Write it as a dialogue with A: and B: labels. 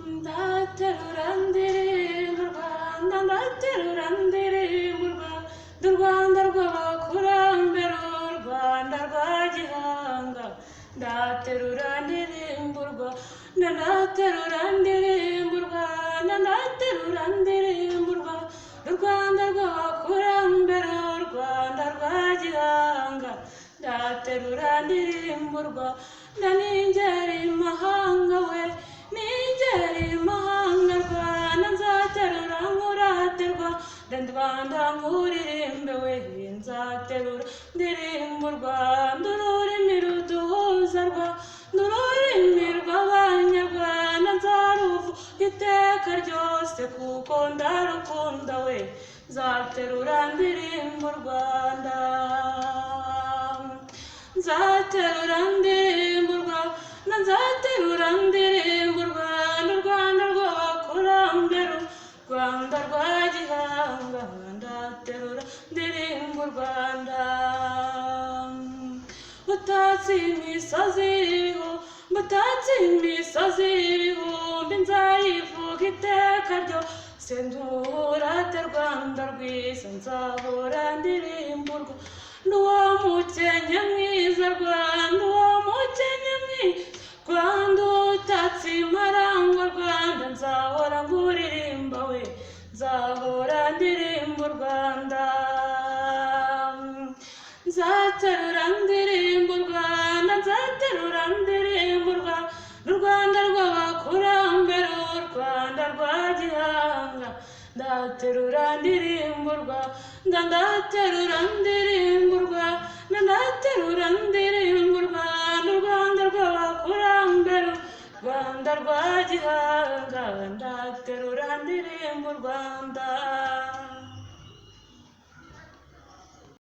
A: ndaterura ndirimba u Rwanda, ndaterura ndirimba u Rwanda rw'abakurambere, u Rwanda rwa gihanga. Ndaterura ndirimba u Rwanda, ndaterura ndirimba u Rwanda, ndaterura ndirimba u Rwanda rw'abakurambere, u Rwanda rwa gihanga. Ndaterura ndirimba u Rwanda, ningera imahanga we, ningera imahanga Rwanda, nzaterura nkuraterwa Rwanda nkuririmbe we, nzaterura ndirimba u Rwanda, ururimi ruduhuza Rwanda, ururimi rw'abanyarwanda, nzaruvuga iteka ryose kuko ndarukunda we, nzaterura ndirimba u Rwanda, nzaterura ndirimba u Rwanda, nzaterura ndirimba u Rwanda, u Rwanda rw'abakurambere, u Rwanda rwa gihanga. Ndaterura ndirimba u Rwanda, utatse imisozi ibihumbi, utatse imisozi ibihumbi, nzayivuga iteka ryose nturate Rwanda rwiza, nzahora ndirimba u Rwanda, uwo mukenya mwiza Rwanda, uwo mukenya mwiza Rwanda, utatse imarangwa Rwanda, nzahora nkuririmba we, nzahora ndirimba u Rwanda, nzaterura ndirimba u Rwanda, nzaterura ndirimba u Rwanda, u Rwanda rw'abakurambere, u Rwanda rwa gihanga. Ndaterura ndirimba u Rwanda, ndaterura ndirimba u Rwanda, ndaterura ndirimba u Rwanda, u Rwanda rw'abakurambere, u Rwanda rwa gihanga. Ndaterura ndirimba u Rwanda.